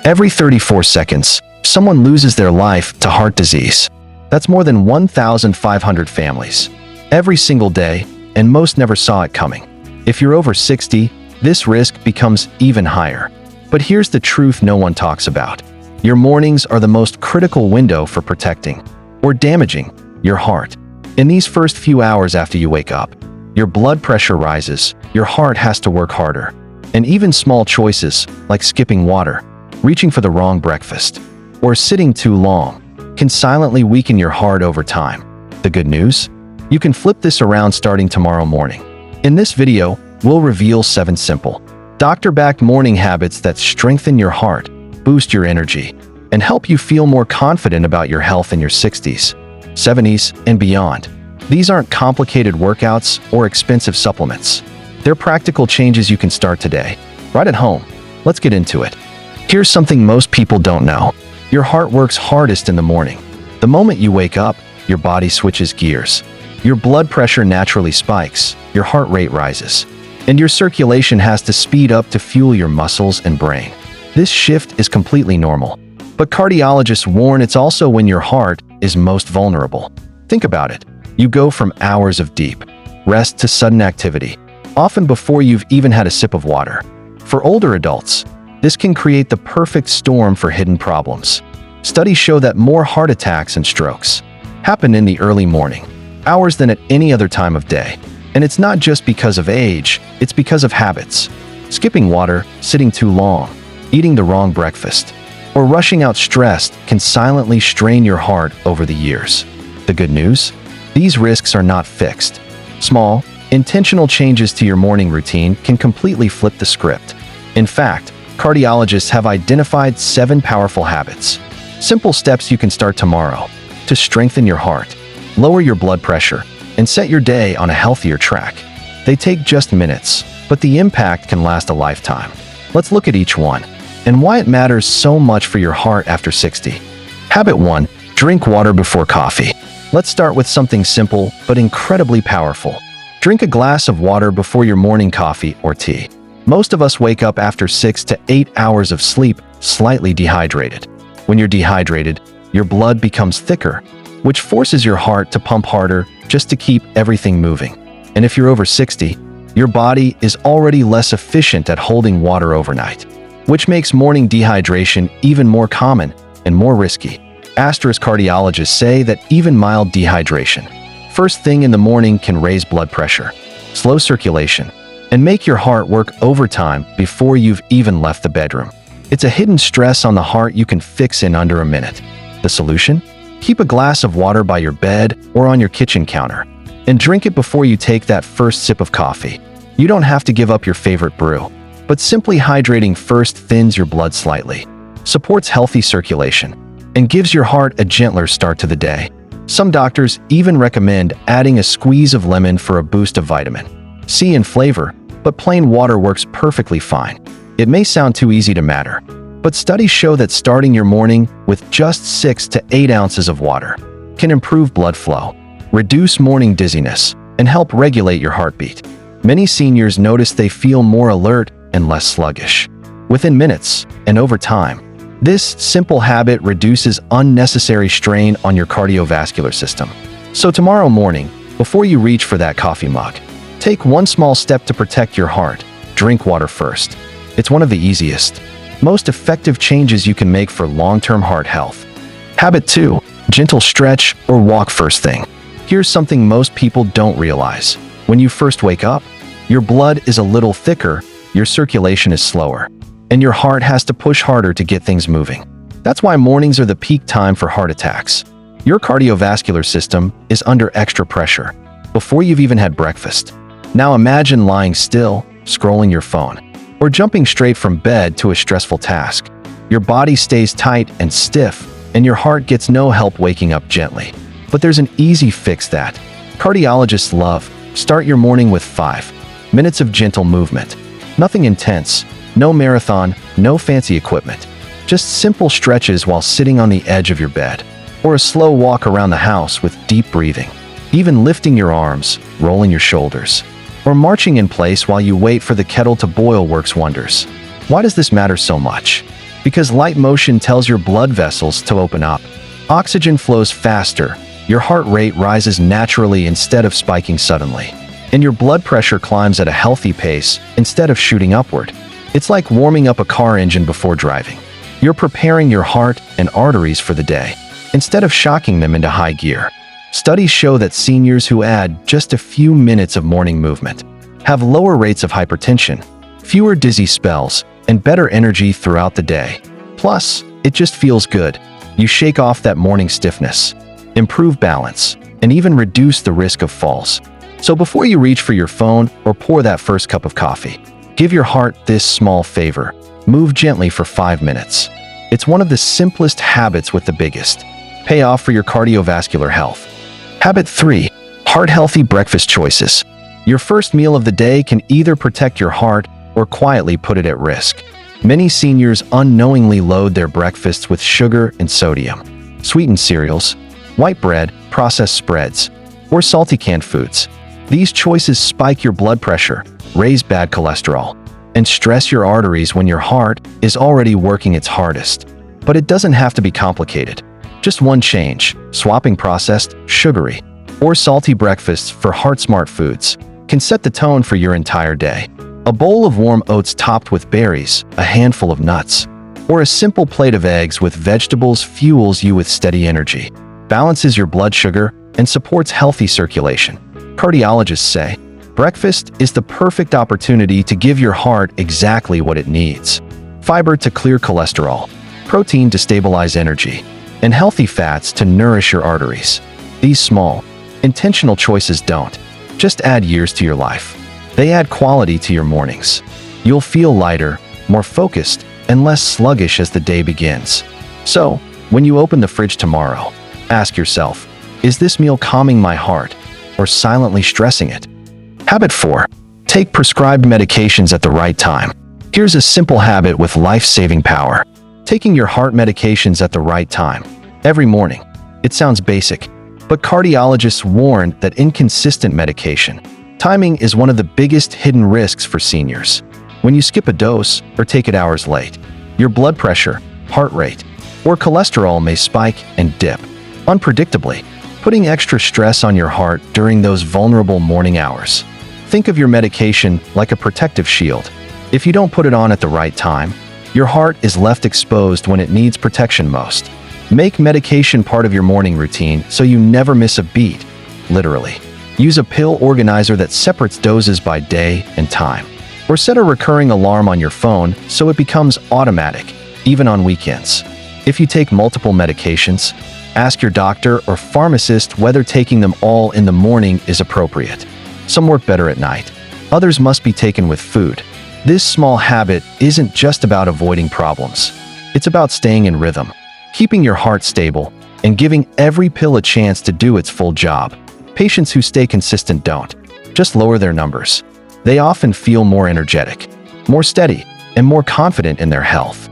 Every 34 seconds, someone loses their life to heart disease. That's more than 1,500 families. Every single day, and most never saw it coming. If you're over 60, this risk becomes even higher. But here's the truth no one talks about. Your mornings are the most critical window for protecting or damaging your heart. In these first few hours after you wake up, your blood pressure rises, your heart has to work harder, and even small choices like skipping water, reaching for the wrong breakfast, or sitting too long can silently weaken your heart over time. The good news? You can flip this around starting tomorrow morning. In this video, we'll reveal 7 simple, doctor-backed morning habits that strengthen your heart, boost your energy, and help you feel more confident about your health in your 60s, 70s, and beyond. These aren't complicated workouts or expensive supplements. They're practical changes you can start today, right at home. Let's get into it. Here's something most people don't know. Your heart works hardest in the morning. The moment you wake up, your body switches gears. Your blood pressure naturally spikes, your heart rate rises, and your circulation has to speed up to fuel your muscles and brain. This shift is completely normal. But cardiologists warn it's also when your heart is most vulnerable. Think about it. You go from hours of deep rest to sudden activity, often before you've even had a sip of water. For older adults, this can create the perfect storm for hidden problems. Studies show that more heart attacks and strokes happen in the early morning hours than at any other time of day. And it's not just because of age, it's because of habits. Skipping water, sitting too long, eating the wrong breakfast, or rushing out stressed can silently strain your heart over the years. The good news? These risks are not fixed. Small, intentional changes to your morning routine can completely flip the script. In fact, cardiologists have identified 7 powerful habits, simple steps you can start tomorrow to strengthen your heart, lower your blood pressure, and set your day on a healthier track. They take just minutes, but the impact can last a lifetime. Let's look at each one and why it matters so much for your heart after 60. Habit 1. Drink water before coffee. Let's start with something simple but incredibly powerful. Drink a glass of water before your morning coffee or tea. Most of us wake up after 6 to 8 hours of sleep slightly dehydrated. When you're dehydrated, your blood becomes thicker, which forces your heart to pump harder just to keep everything moving. And if you're over 60, your body is already less efficient at holding water overnight, which makes morning dehydration even more common and more risky. Cardiologists say that even mild dehydration, first thing in the morning, can raise blood pressure, slow circulation, and make your heart work overtime before you've even left the bedroom. It's a hidden stress on the heart you can fix in under a minute. The solution? Keep a glass of water by your bed or on your kitchen counter, and drink it before you take that first sip of coffee. You don't have to give up your favorite brew, but simply hydrating first thins your blood slightly, supports healthy circulation, and gives your heart a gentler start to the day. Some doctors even recommend adding a squeeze of lemon for a boost of vitamin C in flavor, but plain water works perfectly fine. It may sound too easy to matter, but studies show that starting your morning with just 6 to 8 ounces of water can improve blood flow, reduce morning dizziness, and help regulate your heartbeat. Many seniors notice they feel more alert and less sluggish within minutes, and over time. This simple habit reduces unnecessary strain on your cardiovascular system. So tomorrow morning, before you reach for that coffee mug, take one small step to protect your heart. Drink water first. It's one of the easiest, most effective changes you can make for long-term heart health. Habit 2. Gentle stretch or walk first thing. Here's something most people don't realize. When you first wake up, your blood is a little thicker, your circulation is slower, and your heart has to push harder to get things moving. That's why mornings are the peak time for heart attacks. Your cardiovascular system is under extra pressure before you've even had breakfast. Now imagine lying still, scrolling your phone, or jumping straight from bed to a stressful task. Your body stays tight and stiff, and your heart gets no help waking up gently. But there's an easy fix that cardiologists love. Start your morning with 5 minutes of gentle movement. Nothing intense, no marathon, no fancy equipment. Just simple stretches while sitting on the edge of your bed, or a slow walk around the house with deep breathing. Even lifting your arms, rolling your shoulders, or marching in place while you wait for the kettle to boil works wonders. Why does this matter so much? Because light motion tells your blood vessels to open up. Oxygen flows faster, your heart rate rises naturally instead of spiking suddenly, and your blood pressure climbs at a healthy pace instead of shooting upward. It's like warming up a car engine before driving. You're preparing your heart and arteries for the day, instead of shocking them into high gear. Studies show that seniors who add just a few minutes of morning movement have lower rates of hypertension, fewer dizzy spells, and better energy throughout the day. Plus, it just feels good. You shake off that morning stiffness, improve balance, and even reduce the risk of falls. So before you reach for your phone or pour that first cup of coffee, give your heart this small favor. Move gently for 5 minutes. It's one of the simplest habits with the biggest payoff for your cardiovascular health. Habit 3. Heart-healthy breakfast choices. Your first meal of the day can either protect your heart or quietly put it at risk. Many seniors unknowingly load their breakfasts with sugar and sodium, sweetened cereals, white bread, processed spreads, or salty canned foods. These choices spike your blood pressure, raise bad cholesterol, and stress your arteries when your heart is already working its hardest. But it doesn't have to be complicated. Just one change, swapping processed, sugary, or salty breakfasts for heart-smart foods, can set the tone for your entire day. A bowl of warm oats topped with berries, a handful of nuts, or a simple plate of eggs with vegetables fuels you with steady energy, balances your blood sugar, and supports healthy circulation. Cardiologists say, breakfast is the perfect opportunity to give your heart exactly what it needs. Fiber to clear cholesterol, protein to stabilize energy, and healthy fats to nourish your arteries. These small, intentional choices don't just add years to your life. They add quality to your mornings. You'll feel lighter, more focused, and less sluggish as the day begins. So, when you open the fridge tomorrow, ask yourself, is this meal calming my heart or silently stressing it? Habit 4. Take prescribed medications at the right time. Here's a simple habit with life-saving power. Taking your heart medications at the right time, every morning. It sounds basic, but cardiologists warn that inconsistent medication timing is one of the biggest hidden risks for seniors. When you skip a dose or take it hours late, your blood pressure, heart rate, or cholesterol may spike and dip unpredictably, putting extra stress on your heart during those vulnerable morning hours. Think of your medication like a protective shield. If you don't put it on at the right time, your heart is left exposed when it needs protection most. Make medication part of your morning routine so you never miss a beat, literally. Use a pill organizer that separates doses by day and time. Or set a recurring alarm on your phone so it becomes automatic, even on weekends. If you take multiple medications, ask your doctor or pharmacist whether taking them all in the morning is appropriate. Some work better at night. Others must be taken with food. This small habit isn't just about avoiding problems. It's about staying in rhythm, keeping your heart stable, and giving every pill a chance to do its full job. Patients who stay consistent don't just lower their numbers. They often feel more energetic, more steady, and more confident in their health.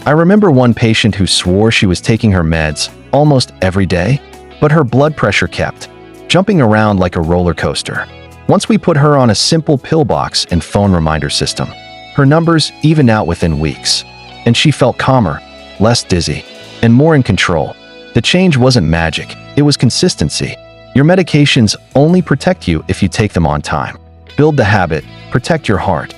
I remember one patient who swore she was taking her meds almost every day, but her blood pressure kept jumping around like a roller coaster. Once we put her on a simple pill box and phone reminder system, her numbers evened out within weeks, and she felt calmer, less dizzy, and more in control. The change wasn't magic, it was consistency. Your medications only protect you if you take them on time. Build the habit, protect your heart.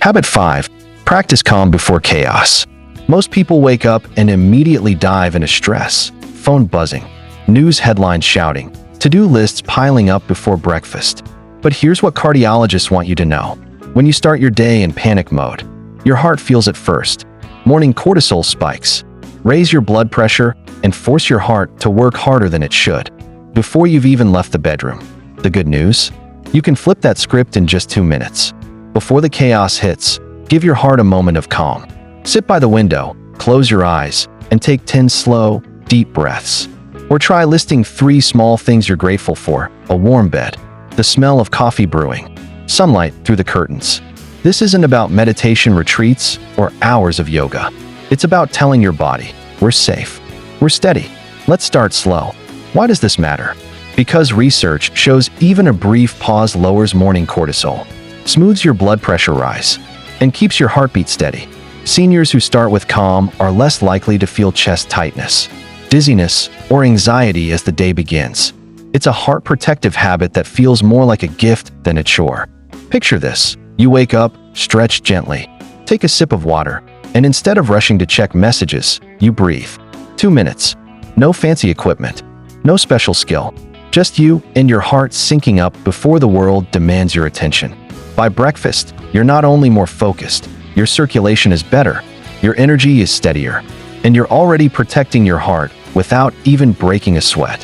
Habit 5. Practice calm before chaos. Most people wake up and immediately dive into stress, phone buzzing, news headlines shouting, to-do lists piling up before breakfast. But here's what cardiologists want you to know. When you start your day in panic mode, your heart feels it first. Morning cortisol spikes. Raise your blood pressure and force your heart to work harder than it should, before you've even left the bedroom. The good news? You can flip that script in just 2 minutes. Before the chaos hits, give your heart a moment of calm. Sit by the window, close your eyes, and take 10 slow, deep breaths. Or try listing 3 small things you're grateful for: a warm bed, the smell of coffee brewing, sunlight through the curtains. This isn't about meditation retreats or hours of yoga. It's about telling your body, we're safe, we're steady, let's start slow. Why does this matter? Because research shows even a brief pause lowers morning cortisol, smooths your blood pressure rise, and keeps your heartbeat steady. Seniors who start with calm are less likely to feel chest tightness, dizziness, or anxiety as the day begins. It's a heart protective habit that feels more like a gift than a chore. Picture this. You wake up, stretch gently, take a sip of water, and instead of rushing to check messages, you breathe. 2 minutes. No fancy equipment. No special skill. Just you and your heart syncing up before the world demands your attention. By breakfast, you're not only more focused, your circulation is better, your energy is steadier, and you're already protecting your heart without even breaking a sweat.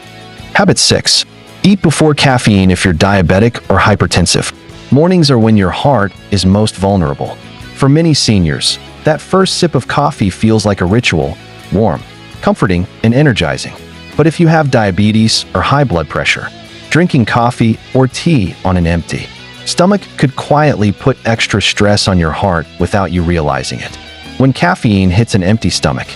Habit 6. Eat before caffeine if you're diabetic or hypertensive. Mornings are when your heart is most vulnerable. For many seniors, that first sip of coffee feels like a ritual, warm, comforting, and energizing. But if you have diabetes or high blood pressure, drinking coffee or tea on an empty stomach could quietly put extra stress on your heart without you realizing it. When caffeine hits an empty stomach,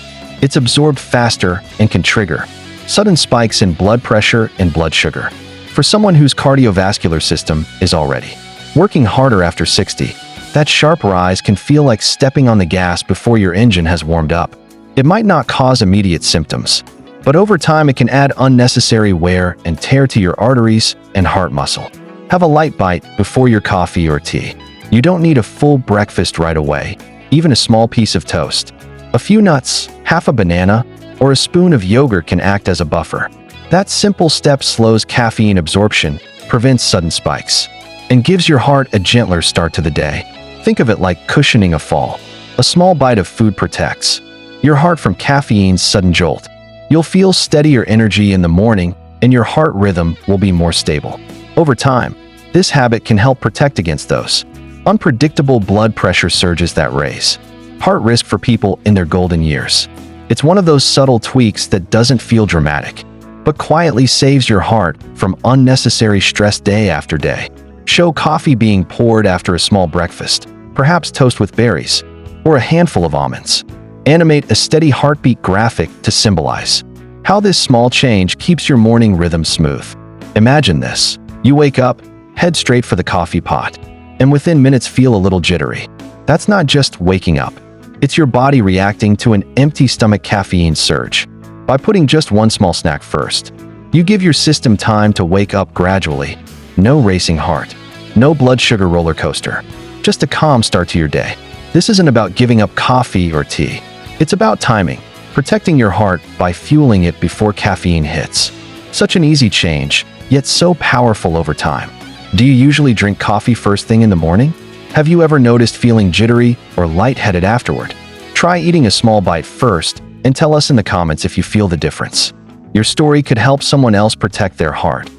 it's absorbed faster and can trigger sudden spikes in blood pressure and blood sugar. For someone whose cardiovascular system is already working harder after 60, that sharp rise can feel like stepping on the gas before your engine has warmed up. It might not cause immediate symptoms, but over time it can add unnecessary wear and tear to your arteries and heart muscle. Have a light bite before your coffee or tea. You don't need a full breakfast right away, even a small piece of toast. A few nuts, half a banana, or a spoon of yogurt can act as a buffer. That simple step slows caffeine absorption, prevents sudden spikes, and gives your heart a gentler start to the day. Think of it like cushioning a fall. A small bite of food protects your heart from caffeine's sudden jolt. You'll feel steadier energy in the morning, and your heart rhythm will be more stable. Over time, this habit can help protect against those unpredictable blood pressure surges that raise heart risk for people in their golden years. It's one of those subtle tweaks that doesn't feel dramatic, but quietly saves your heart from unnecessary stress day after day. Show coffee being poured after a small breakfast, perhaps toast with berries, or a handful of almonds. Animate a steady heartbeat graphic to symbolize how this small change keeps your morning rhythm smooth. Imagine this. You wake up, head straight for the coffee pot, and within minutes feel a little jittery. That's not just waking up. It's your body reacting to an empty stomach caffeine surge. By putting just one small snack first, you give your system time to wake up gradually. No racing heart, no blood sugar roller coaster, just a calm start to your day. This isn't about giving up coffee or tea. It's about timing, protecting your heart by fueling it before caffeine hits. Such an easy change, yet so powerful over time. Do you usually drink coffee first thing in the morning? Have you ever noticed feeling jittery or lightheaded afterward? Try eating a small bite first and tell us in the comments if you feel the difference. Your story could help someone else protect their heart.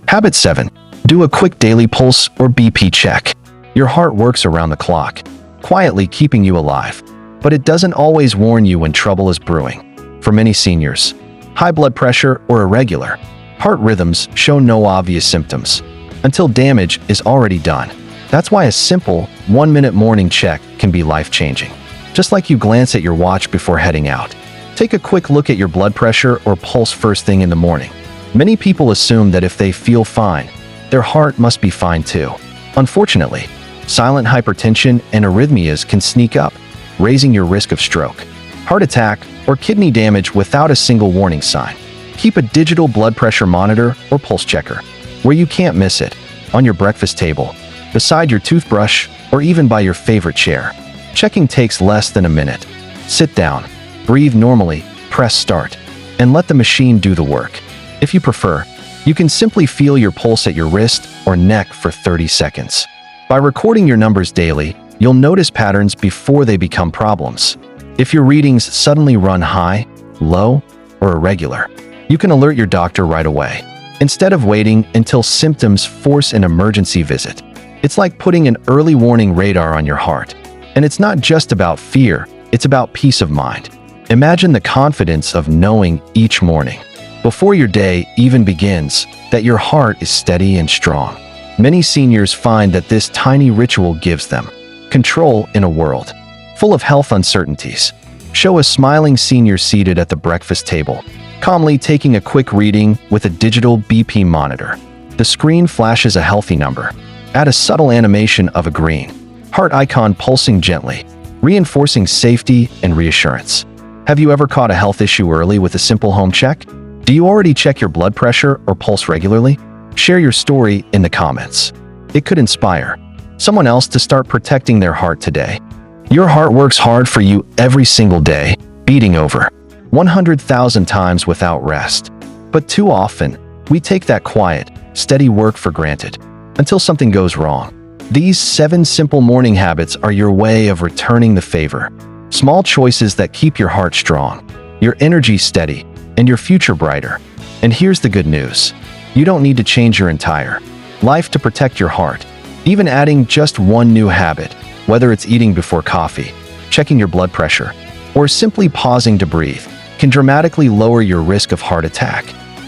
Habit 7. Do a quick daily pulse or BP check. Your heart works around the clock, quietly keeping you alive, but it doesn't always warn you when trouble is brewing. For many seniors, high blood pressure or irregular heart rhythms show no obvious symptoms until damage is already done. That's why a simple 1-minute morning check can be life-changing. Just like you glance at your watch before heading out, take a quick look at your blood pressure or pulse first thing in the morning. Many people assume that if they feel fine, their heart must be fine too. Unfortunately, silent hypertension and arrhythmias can sneak up, raising your risk of stroke, heart attack, or kidney damage without a single warning sign. Keep a digital blood pressure monitor or pulse checker where you can't miss it, on your breakfast table, beside your toothbrush, or even by your favorite chair. Checking takes less than a minute. Sit down, breathe normally, press start, and let the machine do the work. If you prefer, you can simply feel your pulse at your wrist or neck for 30 seconds. By recording your numbers daily, you'll notice patterns before they become problems. If your readings suddenly run high, low, or irregular, you can alert your doctor right away, instead of waiting until symptoms force an emergency visit. It's like putting an early warning radar on your heart. And it's not just about fear, it's about peace of mind. Imagine the confidence of knowing each morning, before your day even begins, that your heart is steady and strong. Many seniors find that this tiny ritual gives them control in a world full of health uncertainties. Show a smiling senior seated at the breakfast table, calmly taking a quick reading with a digital BP monitor. The screen flashes a healthy number. Add a subtle animation of a green heart icon pulsing gently, reinforcing safety and reassurance. Have you ever caught a health issue early with a simple home check? Do you already check your blood pressure or pulse regularly? Share your story in the comments. It could inspire someone else to start protecting their heart today. Your heart works hard for you every single day, beating over 100,000 times without rest. But too often, we take that quiet, steady work for granted until something goes wrong. These 7 simple morning habits are your way of returning the favor. Small choices that keep your heart strong, your energy steady, and your future brighter. And here's the good news. You don't need to change your entire life to protect your heart. Even adding just one new habit, whether it's eating before coffee, checking your blood pressure, or simply pausing to breathe, can dramatically lower your risk of heart attack,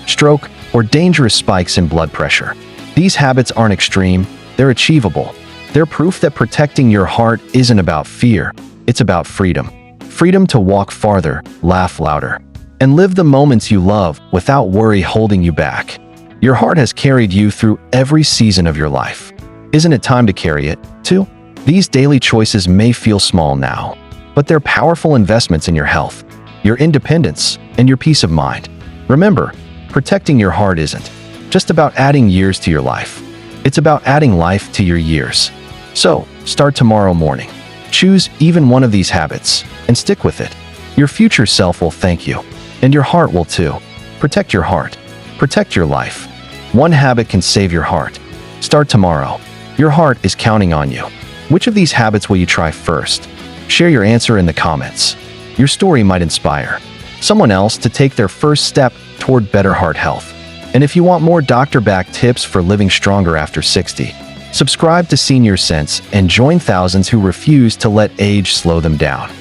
stroke, or dangerous spikes in blood pressure. These habits aren't extreme, they're achievable. They're proof that protecting your heart isn't about fear, it's about freedom. Freedom to walk farther, laugh louder, and live the moments you love without worry holding you back. Your heart has carried you through every season of your life. Isn't it time to carry it, too? These daily choices may feel small now, but they're powerful investments in your health, your independence, and your peace of mind. Remember, protecting your heart isn't just about adding years to your life. It's about adding life to your years. So, start tomorrow morning. Choose even one of these habits and stick with it. Your future self will thank you, and your heart will too. Protect your heart. Protect your life. One habit can save your heart. Start tomorrow. Your heart is counting on you. Which of these habits will you try first? Share your answer in the comments. Your story might inspire someone else to take their first step toward better heart health. And if you want more doctor-backed tips for living stronger after 60, subscribe to Senior Sense and join thousands who refuse to let age slow them down.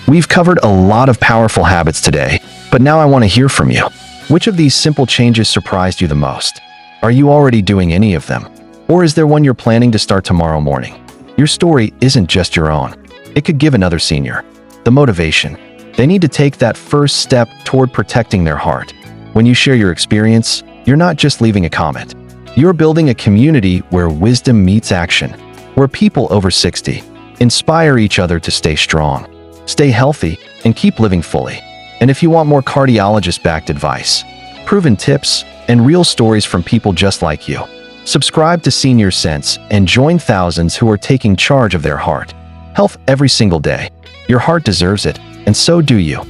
We've covered a lot of powerful habits today, but now I want to hear from you. Which of these simple changes surprised you the most? Are you already doing any of them? Or is there one you're planning to start tomorrow morning? Your story isn't just your own. It could give another senior the motivation they need to take that first step toward protecting their heart. When you share your experience, you're not just leaving a comment. You're building a community where wisdom meets action, where people over 60 inspire each other to stay strong, stay healthy, and keep living fully. And if you want more cardiologist-backed advice, proven tips, and real stories from people just like you, subscribe to Senior Sense and join thousands who are taking charge of their heart health every single day. Your heart deserves it, and so do you.